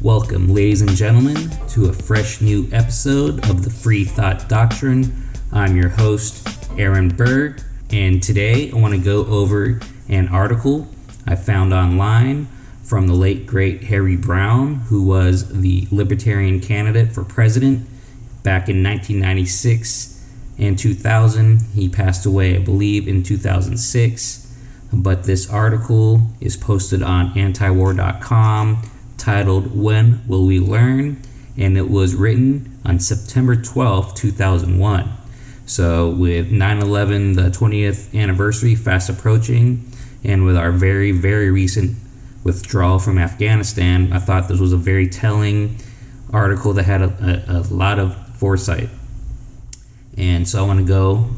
Welcome, ladies and gentlemen, to a fresh new episode of the Free Thought Doctrine. I'm your host, Aaron Burr, and today I want to go over an article I found online from the late, great Harry Browne, who was the Libertarian candidate for president back in 1996 and 2000. He passed away, I believe, in 2006, but this article is posted on antiwar.com titled "When Will We Learn?" and it was written on September 12, 2001. So with 9/11, the 20th anniversary fast approaching, and with our very, very recent withdrawal from Afghanistan, I thought this was a very telling article that had a lot of foresight. And so I want to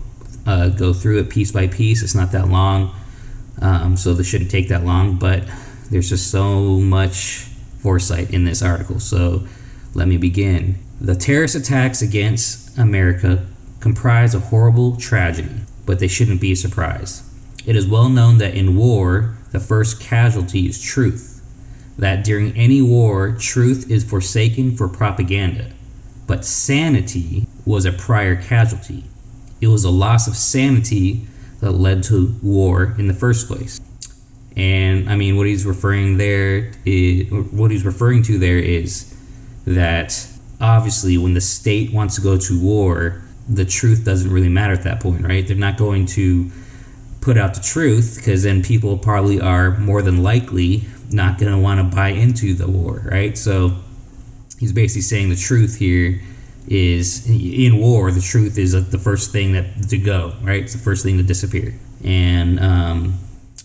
go through it piece by piece. It's not that long, so this shouldn't take that long, but there's just so much foresight in this article. So let me begin. The terrorist attacks against America comprise a horrible tragedy, but they shouldn't be a surprise. It is well known that in war, the first casualty is truth. That during any war, truth is forsaken for propaganda. But sanity was a prior casualty. It was a loss of sanity that led to war in the first place. And I mean, what he's referring to there is that obviously when the state wants to go to war, the truth doesn't really matter at that point, right? They're not going to put out the truth, because then people probably are more than likely not going to want to buy into the war, right? So he's basically saying the truth here is, in war, the truth is the first thing to go, right? It's the first thing to disappear. And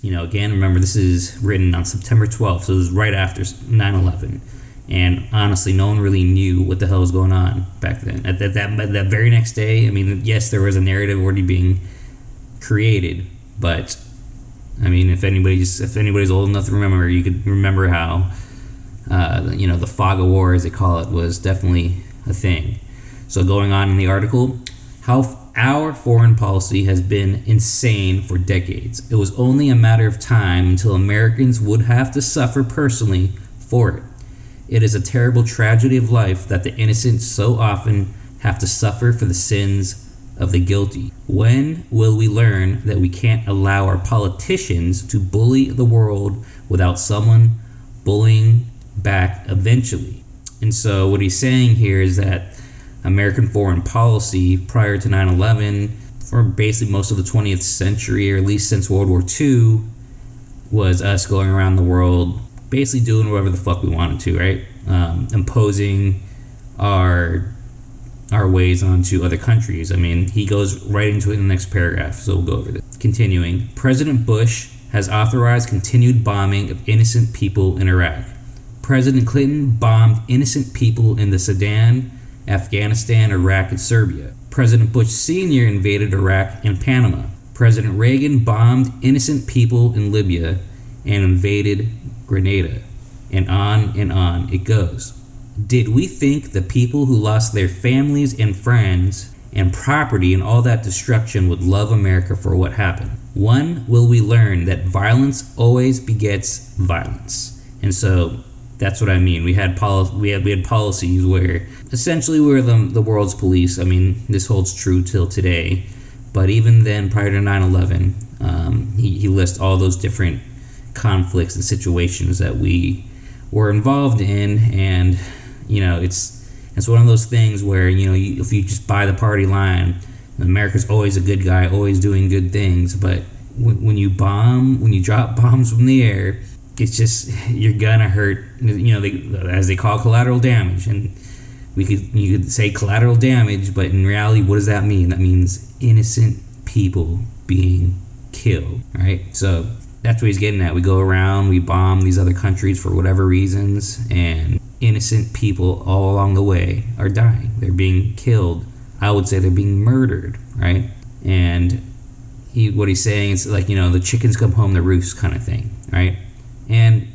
again, remember, this is written on September 12th, so it was right after 9/11. And honestly, no one really knew what the hell was going on back then. At that very next day, I mean, yes, there was a narrative already being created, but I mean, if anybody's old enough to remember, you could remember how the fog of war, as they call it, was definitely a thing. So going on in the article, how our foreign policy has been insane for decades. It was only a matter of time until Americans would have to suffer personally for it. It is a terrible tragedy of life that the innocent so often have to suffer for the sins of the guilty. When will we learn that we can't allow our politicians to bully the world without someone bullying back eventually? And so what he's saying here is that American foreign policy prior to 9/11, for basically most of the 20th century, or at least since World War II, was us going around the world basically doing whatever the fuck we wanted to, right? Imposing our ways onto other countries. I mean, he goes right into it in the next paragraph, so we'll go over this. Continuing, President Bush has authorized continued bombing of innocent people in Iraq. President Clinton bombed innocent people in the Sudan, Afghanistan, Iraq, and Serbia. President Bush Sr. invaded Iraq and Panama. President Reagan bombed innocent people in Libya and invaded Grenada. And on it goes. Did we think the people who lost their families and friends and property and all that destruction would love America for what happened? When will we learn that violence always begets violence? And so that's what I mean. We had policies where essentially we were the world's police. I mean, this holds true till today. But even then, prior to 9/11, he lists all those different conflicts and situations that we were involved in. And, it's one of those things where, if you just buy the party line, America's always a good guy, always doing good things. But when you drop bombs from the air, it's just, you're gonna hurt, as they call collateral damage. And you could say collateral damage, but in reality, what does that mean? That means innocent people being killed, right? So that's what he's getting at. We go around, we bomb these other countries for whatever reasons, and innocent people all along the way are dying. They're being killed. I would say they're being murdered, right? And what he's saying is like, the chickens come home to roost kind of thing, right? And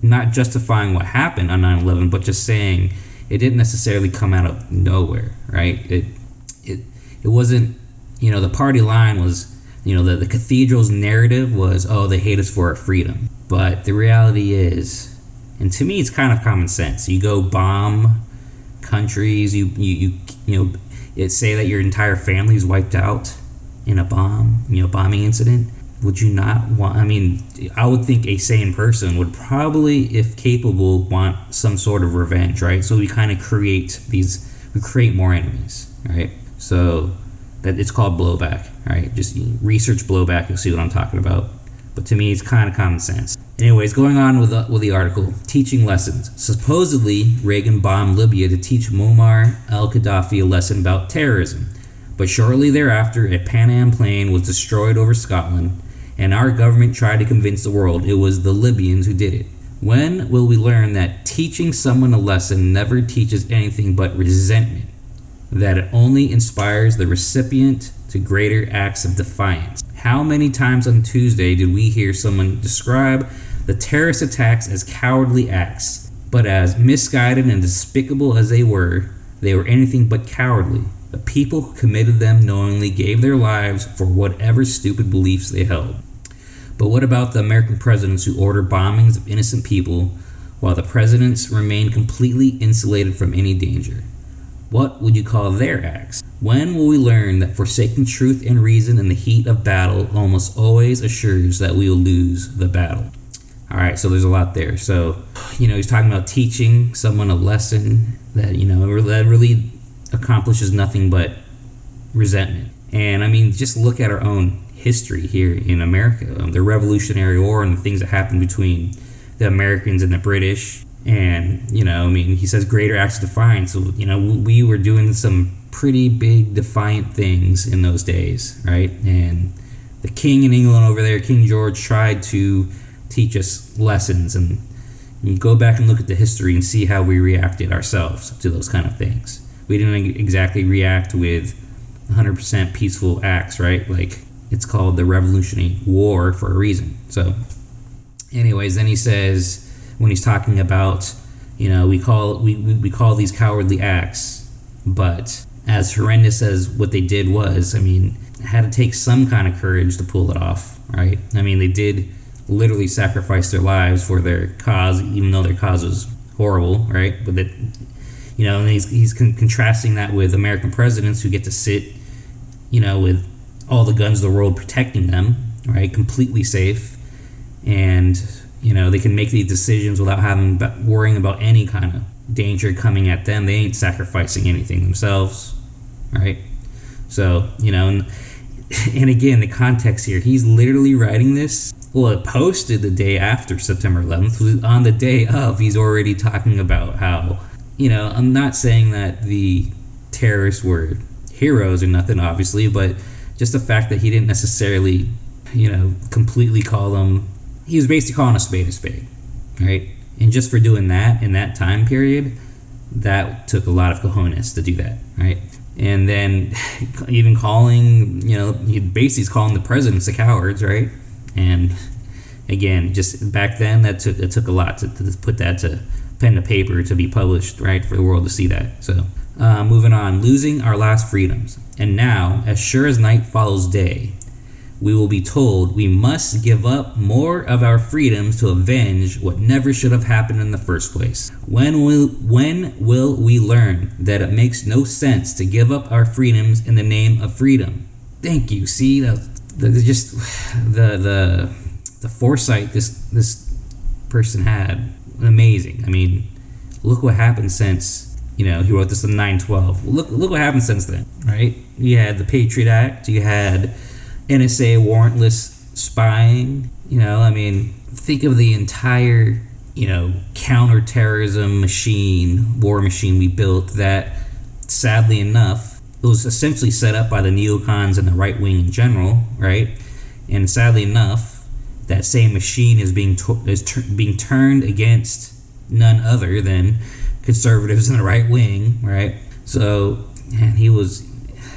not justifying what happened on 9/11, but just saying it didn't necessarily come out of nowhere, right? It wasn't, the party line was, the cathedral's narrative was, oh, they hate us for our freedom. But the reality is, And to me, it's kind of common sense. You go bomb countries, you say that your entire family is wiped out in a bombing incident. Would you not want? I mean, I would think a sane person would probably, if capable, want some sort of revenge, right? So we kind of create more enemies, right? So that it's called blowback, right? Just research blowback, you'll see what I'm talking about. But to me, it's kind of common sense. Anyways, going on with the article, teaching lessons. Supposedly, Reagan bombed Libya to teach Muammar al-Gaddafi a lesson about terrorism. But shortly thereafter, a Pan Am plane was destroyed over Scotland, and our government tried to convince the world it was the Libyans who did it. When will we learn that teaching someone a lesson never teaches anything but resentment? That it only inspires the recipient to greater acts of defiance? How many times on Tuesday did we hear someone describe the terrorist attacks as cowardly acts? But as misguided and despicable as they were anything but cowardly. The people who committed them knowingly gave their lives for whatever stupid beliefs they held. But what about the American presidents who order bombings of innocent people while the presidents remain completely insulated from any danger? What would you call their acts? When will we learn that forsaking truth and reason in the heat of battle almost always assures that we will lose the battle? All right, so there's a lot there. So, he's talking about teaching someone a lesson that, that really accomplishes nothing but resentment. And I mean, just look at our own history here in America, the Revolutionary War and the things that happened between the Americans and the British. And, he says greater acts of defiance. So, we were doing some pretty big defiant things in those days, right? And the king in England over there, King George, tried to teach us lessons. And you go back and look at the history and see how we reacted ourselves to those kind of things. We didn't exactly react with 100% peaceful acts, right? Like, it's called the Revolutionary War for a reason. So, anyways, then he says, when he's talking about, we call these cowardly acts, but as horrendous as what they did was, it had to take some kind of courage to pull it off, right? They did literally sacrifice their lives for their cause, even though their cause was horrible, right? But that, and he's contrasting that with American presidents who get to sit, with all the guns of the world protecting them, right? Completely safe. And, they can make these decisions without worrying about any kind of danger coming at them. They ain't sacrificing anything themselves, right? So, and again, the context here, he's literally writing this. Well, it posted the day after September 11th. On the day of, he's already talking about how, I'm not saying that the terrorists were heroes or nothing, obviously, but just the fact that he didn't necessarily, completely call them. He was basically calling a spade, right? And just for doing that in that time period, that took a lot of cojones to do that, right? And then even calling, he basically is calling the presidents the cowards, right? And again, just back then, it took a lot to put that to pen to paper to be published, right, for the world to see that. So moving on, losing our last freedoms. And now, as sure as night follows day, we will be told we must give up more of our freedoms to avenge what never should have happened in the first place. When will we learn that it makes no sense to give up our freedoms in the name of freedom? Thank you. See, the foresight this person had, amazing. Look what happened since, he wrote this in 9/12. Look what happened since then, right? You had the Patriot Act, you had NSA warrantless spying, think of the entire, counterterrorism war machine we built that, sadly enough, it was essentially set up by the neocons and the right wing in general, right? And sadly enough, that same machine is being turned against none other than conservatives in the right wing, right? So, man,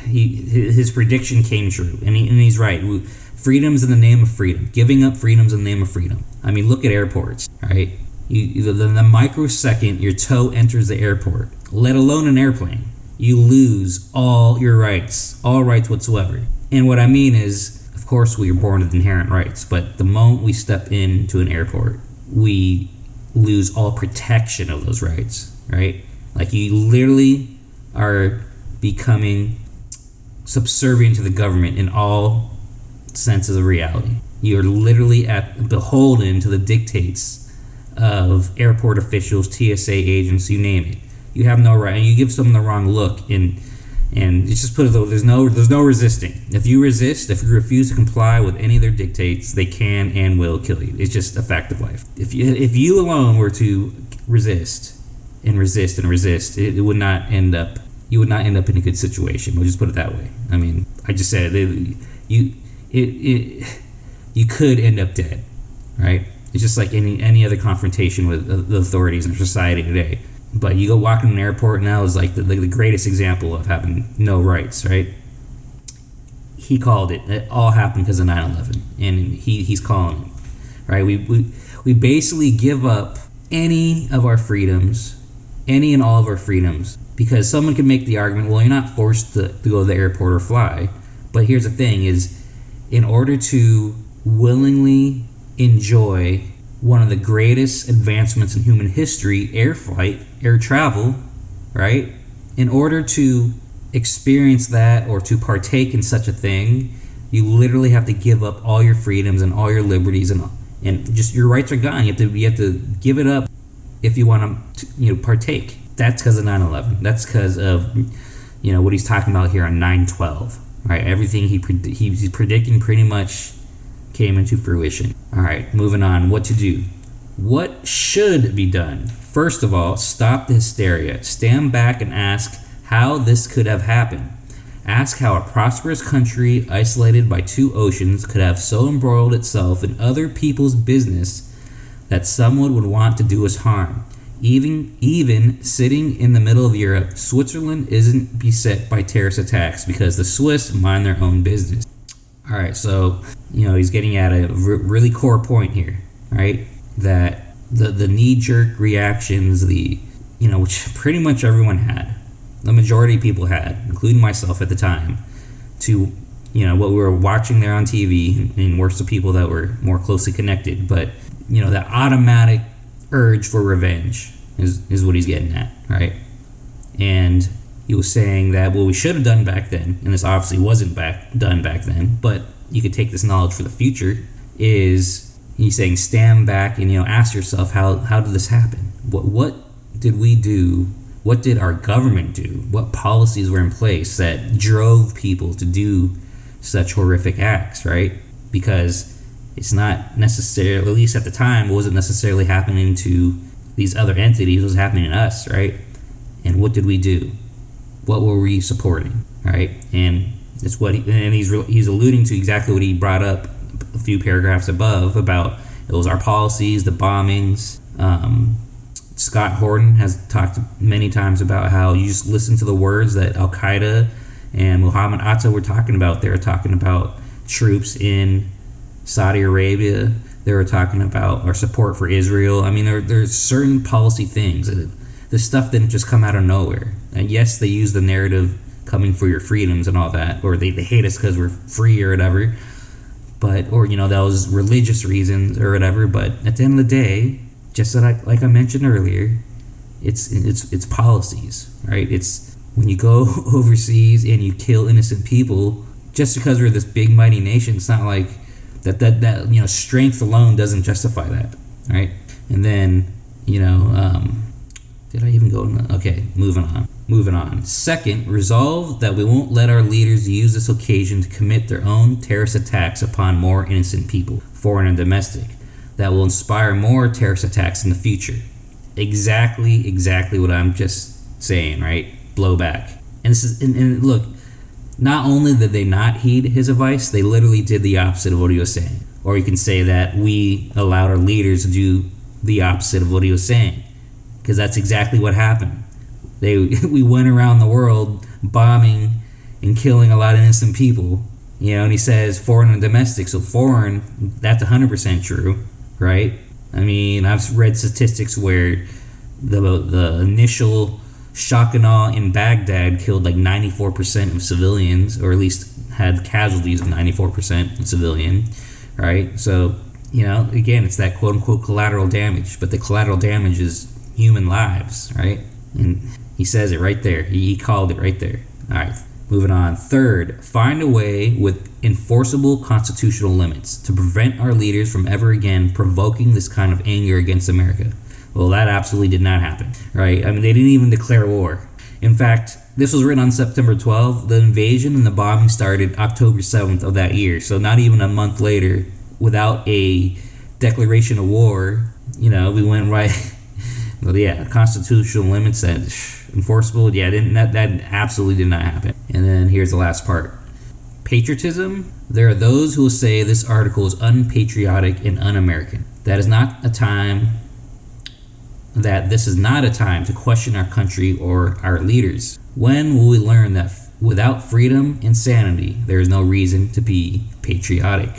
his prediction came true, and he's right. Freedom's in the name of freedom. Giving up freedom's in the name of freedom. Look at airports, right? The microsecond your toe enters the airport, let alone an airplane, you lose all your rights, all rights whatsoever. And what I mean is, of course, we are born with inherent rights, but the moment we step into an airport, we lose all protection of those rights, right? Like, you literally are becoming subservient to the government in all senses of reality. You're literally beholden to the dictates of airport officials, TSA agents, you name it. You have no right, and you give someone the wrong look, and it's just put it though, there's no resisting. If you refuse to comply with any of their dictates, they can and will kill you. It's just a fact of life. If you alone were to resist, it would not end up. You would not end up in a good situation. We'll just put it that way. I mean, I just said you could end up dead, right? It's just like any other confrontation with the authorities in society today. But you go walk in an airport now is like the greatest example of having no rights, right? He called it. It all happened because of 9/11, and he's calling it, right? We basically give up any and all of our freedoms, because someone can make the argument, well, you're not forced to go to the airport or fly. But here's the thing is, in order to willingly enjoy one of the greatest advancements in human history, air travel, right? In order to experience that or to partake in such a thing, you literally have to give up all your freedoms and all your liberties, and just your rights are gone. You have to give it up if you want to partake. That's because of 9/11. That's because of what he's talking about here on 9/12. Right, everything he's predicting pretty much came into fruition. All right, moving on. What to do? What should be done? First of all, stop the hysteria. Stand back and ask how this could have happened. Ask how a prosperous country isolated by two oceans could have so embroiled itself in other people's business that someone would want to do us harm. Even sitting in the middle of Europe, Switzerland isn't beset by terrorist attacks because the Swiss mind their own business. All right, so he's getting at a really core point here, right? That the knee-jerk reactions, which pretty much everyone had, the majority of people had, including myself at the time, to what we were watching there on TV, and worse, the people that were more closely connected, but that automatic urge for revenge is what he's getting at, right? And he was saying that what we should have done back then, and this obviously wasn't done back then, but you could take this knowledge for the future, is he's saying stand back and ask yourself, how did this happen? What did we do? What did our government do? What policies were in place that drove people to do such horrific acts, right? Because it's not necessarily, at least at the time, it wasn't necessarily happening to these other entities. It was happening to us, right? And what did we do? What were we supporting, right? And it's he's alluding to exactly what he brought up a few paragraphs above about it was our policies, the bombings. Scott Horton has talked many times about how you just listen to the words that Al Qaeda and Muhammad Atta were talking about. They were talking about troops in Saudi Arabia. They were talking about our support for Israel. I mean, there's certain policy things. This stuff didn't just come out of nowhere. And yes, they use the narrative coming for your freedoms and all that, or they hate us because we're free or whatever. But that was religious reasons or whatever. But at the end of the day, just like I mentioned earlier, it's policies, right? It's when you go overseas and you kill innocent people just because we're this big mighty nation. It's not like that strength alone doesn't justify that, right? And then did I even go? Okay, moving on. Second, resolve that we won't let our leaders use this occasion to commit their own terrorist attacks upon more innocent people, foreign and domestic, that will inspire more terrorist attacks in the future. Exactly what I'm just saying, right? Blowback. And this is, and look, not only did they not heed his advice, they literally did the opposite of what he was saying. Or you can say that we allowed our leaders to do the opposite of what he was saying, because that's exactly what happened. We went around the world bombing and killing a lot of innocent people, and he says foreign and domestic. So foreign, that's 100% true, right? I mean, I've read statistics where the initial shock and awe in Baghdad killed like 94% of civilians, or at least had casualties of 94% civilian, right? So again, it's that quote unquote collateral damage, but the collateral damage is human lives, right? And he says it right there. He called it right there. All right, moving on. Third, find a way with enforceable constitutional limits to prevent our leaders from ever again provoking this kind of anger against America. Well, that absolutely did not happen, right? I mean, they didn't even declare war. In fact, this was written on September 12th. The invasion and the bombing started October 7th of that year. So not even a month later, without a declaration of war, we went right. Well, yeah, constitutional limits that enforceable. Yeah, that absolutely did not happen. And then here's the last part. Patriotism. There are those who will say this article is unpatriotic and un-American. This is not a time to question our country or our leaders. When will we learn that without freedom and sanity, there is no reason to be patriotic?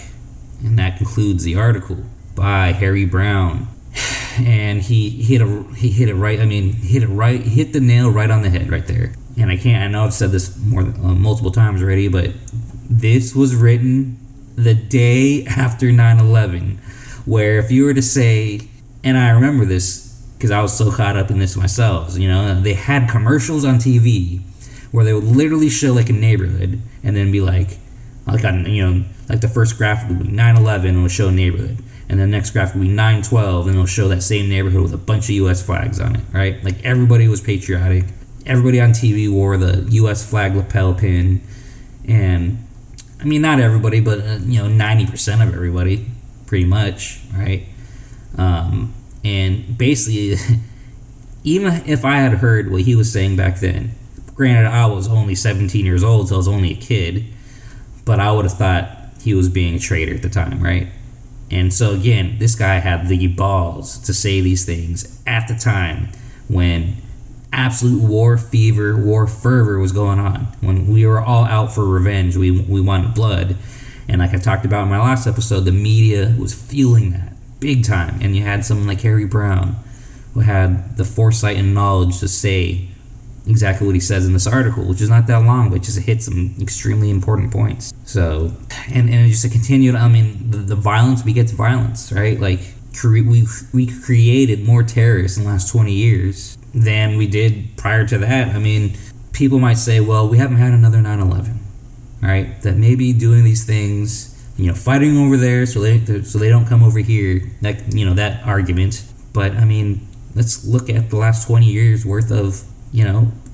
And that concludes the article by Harry Browne. And he hit the nail right on the head right there. And I know I've said this multiple times already, but this was written the day after 9/11, where if you were to say, and I remember this because I was so caught up in this myself, they had commercials on TV where they would literally show like a neighborhood and then be like the first graphic would be 9/11 and it would show a neighborhood. And the next graphic would be 9/12, and it'll show that same neighborhood with a bunch of U.S. flags on it, right? Like, everybody was patriotic. Everybody on TV wore the U.S. flag lapel pin. And, I mean, not everybody, but, 90% of everybody, pretty much, right? And basically, even if I had heard what he was saying back then, granted, I was only 17 years old, so I was only a kid, but I would have thought he was being a traitor at the time, right? And so again, this guy had the balls to say these things at the time when absolute war fervor was going on, when we were all out for revenge, we wanted blood. And like I talked about in my last episode, the media was fueling that big time. And you had someone like Harry Browne who had the foresight and knowledge to say exactly what he says in this article, which is not that long, but just hit some extremely important points. So, and just to continue, the violence begets violence, right? Like, we created more terrorists in the last 20 years than we did prior to that. I mean, people might say, well, we haven't had another 9/11, right? That maybe doing these things, fighting over there so they don't come over here, that argument. But, I mean, let's look at the last 20 years worth of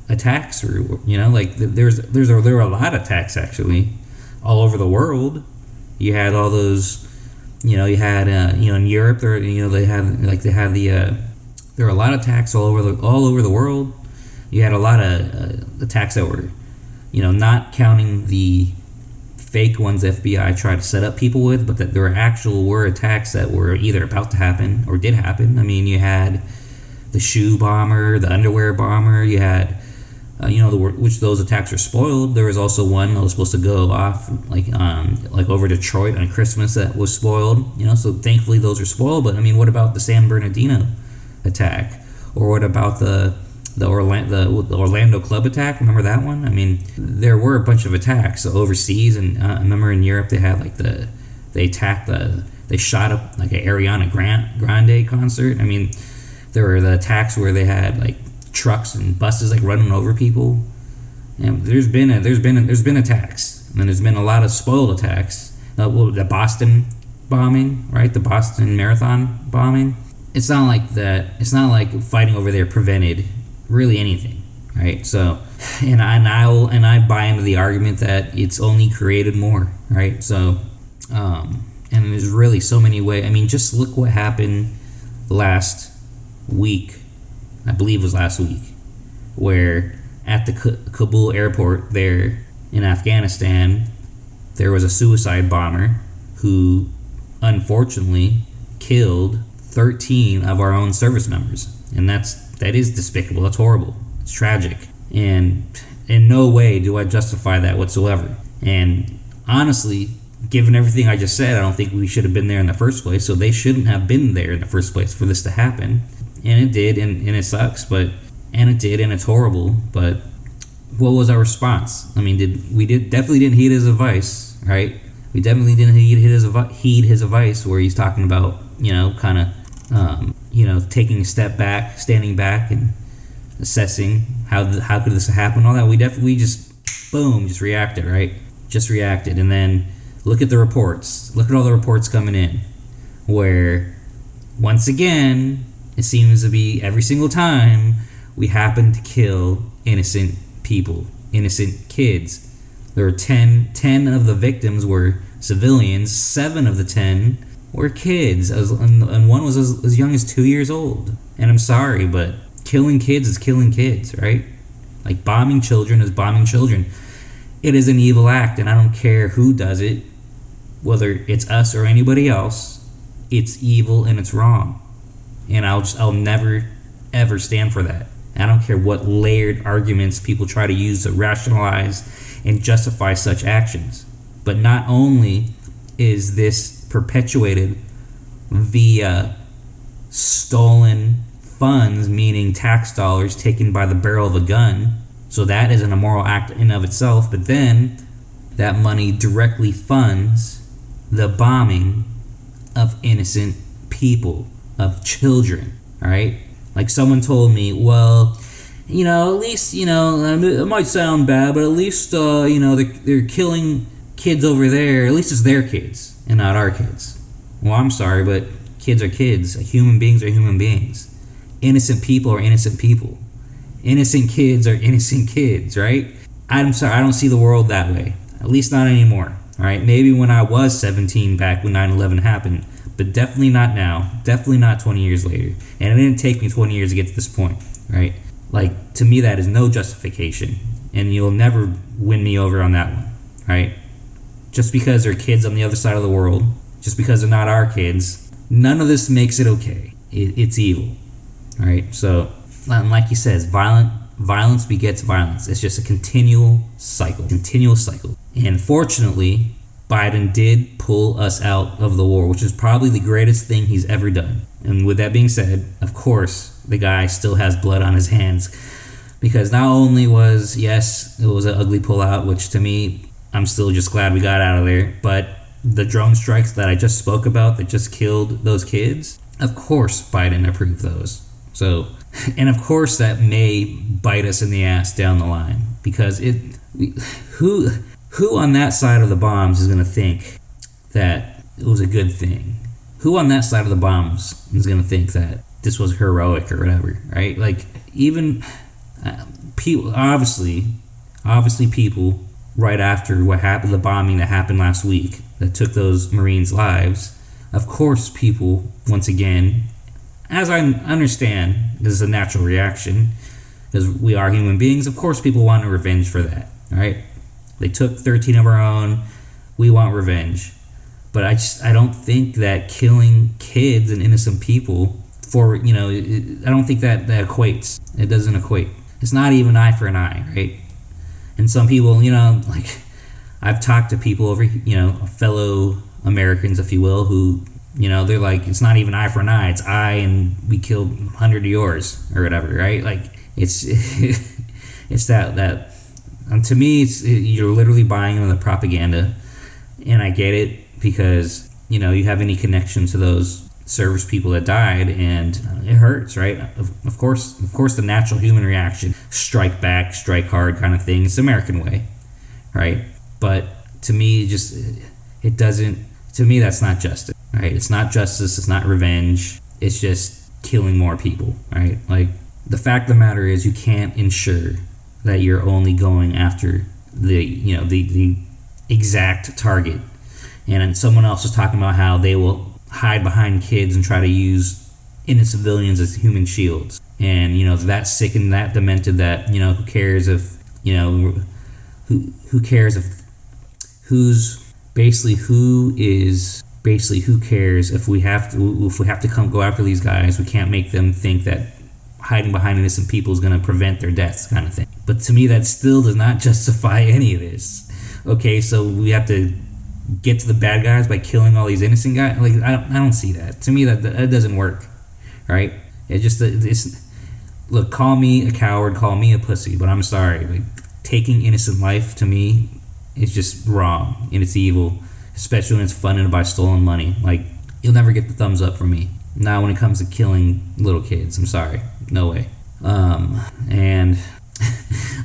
attacks, or there were a lot of attacks actually all over the world. You had all those, in Europe there, there were a lot of attacks all over the world. You had a lot of attacks that were, not counting the fake ones the FBI tried to set up people with, but that there were attacks that were either about to happen or did happen. I mean, you had the shoe bomber, the underwear bomber. You had, which those attacks were spoiled. There was also one that was supposed to go off like over Detroit on Christmas that was spoiled. So thankfully those are spoiled. But I mean, what about the San Bernardino attack, or what about the Orlando club attack? Remember that one? I mean, there were a bunch of attacks overseas, and I remember in Europe they had they shot up like an Ariana Grande concert. I mean, there were the attacks where they had like trucks and buses like running over people. And there's been attacks, and there's been a lot of spoiled attacks. The Boston bombing, right? The Boston Marathon bombing. It's not like that. It's not like fighting over there prevented really anything, right? So, and I buy into the argument that it's only created more, right? So, and there's really so many ways. I mean, just look what happened last week. I believe it was last week, where at the Kabul airport there in Afghanistan, there was a suicide bomber who unfortunately killed 13 of our own service members. And that is despicable. That's horrible. It's tragic. And in no way do I justify that whatsoever. And honestly, given everything I just said, I don't think we should have been there in the first place. So they shouldn't have been there in the first place for this to happen. And it did, and it sucks, and it's horrible. But what was our response? I mean, we definitely didn't heed his advice, right? We definitely didn't heed his advice where he's talking about, kind of, taking a step back, standing back, and assessing how could this happen, all that. We just, boom, just reacted, right? Just reacted. And then look at the reports. Look at all the reports coming in where, once again, it seems to be every single time we happen to kill innocent people, innocent kids. There were 10 of the victims were civilians, 7 of the 10 were kids, and one was as young as 2 years old. And I'm sorry, but killing kids is killing kids, right? Like, bombing children is bombing children. It is an evil act, and I don't care who does it, whether it's us or anybody else. It's evil and it's wrong. And I'll never, ever stand for that. I don't care what layered arguments people try to use to rationalize and justify such actions. But not only is this perpetuated via stolen funds, meaning tax dollars taken by the barrel of a gun, so that is an immoral act in of itself, but then that money directly funds the bombing of innocent people, of children, right? Like, someone told me, well, at least, it might sound bad, but at least, they're killing kids over there. At least it's their kids and not our kids. Well, I'm sorry, but kids are kids. Human beings are human beings. Innocent people are innocent people. Innocent kids are innocent kids, right? I'm sorry, I don't see the world that way. At least not anymore, all right? Maybe when I was 17 back when 9/11 happened, but definitely not now. Definitely not 20 years later. And it didn't take me 20 years to get to this point, right? Like, to me, that is no justification. And you'll never win me over on that one, right? Just because they're kids on the other side of the world, just because they're not our kids, none of this makes it okay. It's evil, all right? So, like he says, violence begets violence. It's just a continual cycle. And fortunately, Biden did pull us out of the war, which is probably the greatest thing he's ever done. And with that being said, of course, the guy still has blood on his hands, because not only was, yes, it was an ugly pullout, which to me, I'm still just glad we got out of there, but the drone strikes that I just spoke about that just killed those kids, of course Biden approved those. So, and of course that may bite us in the ass down the line, because who on that side of the bombs is going to think that it was a good thing? Who on that side of the bombs is going to think that this was heroic or whatever, right? Like, even people, obviously people right after what happened, the bombing that happened last week that took those Marines' lives, of course people, once again, as I understand, this is a natural reaction, because we are human beings, of course people want revenge for that, all right? They took 13 of our own. We want revenge. But I don't think that killing kids and innocent people I don't think that equates. It doesn't equate. It's not even eye for an eye, right? And some people, like, I've talked to people over, fellow Americans, if you will, who, they're like, it's not even eye for an eye. It's eye and we killed 100 of yours or whatever, right? Like, it's that. And to me, you're literally buying into the propaganda, and I get it, because you have any connection to those service people that died, and it hurts, right? Of course, the natural human reaction, strike back, strike hard kind of thing. It's the American way, right? But to me, it doesn't. To me, that's not justice, right? It's not justice. It's not revenge. It's just killing more people, right? Like, the fact of the matter is, you can't ensure that you're only going after the exact target. And then someone else was talking about how they will hide behind kids and try to use innocent civilians as human shields. And that sick and that demented that who cares if who cares if who cares if we have to come go after these guys. We can't make them think that hiding behind innocent people is going to prevent their deaths, kind of thing. But to me, that still does not justify any of this. Okay, so we have to get to the bad guys by killing all these innocent guys? Like, I don't see that. To me, that doesn't work, right? Look, call me a coward, call me a pussy, but I'm sorry. Like, taking innocent life, to me, is just wrong, and it's evil, especially when it's funded by stolen money. Like, you'll never get the thumbs up from me. Not when it comes to killing little kids. I'm sorry. No way. And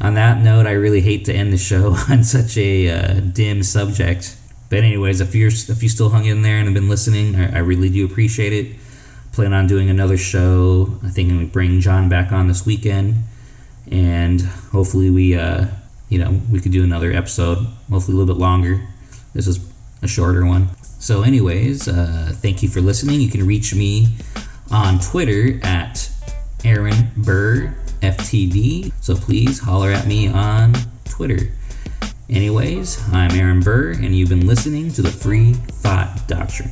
on that note, I really hate to end the show on such a dim subject. But anyways, if you still hung in there and have been listening, I really do appreciate it. Plan on doing another show. I think I'm going to bring John back on this weekend. And hopefully we could do another episode. Hopefully a little bit longer. This is a shorter one. So anyways, thank you for listening. You can reach me on Twitter at Aaron Burr FTD. So please holler at me on Twitter. Anyways, I'm Aaron Burr, and you've been listening to the Free Thought Doctrine.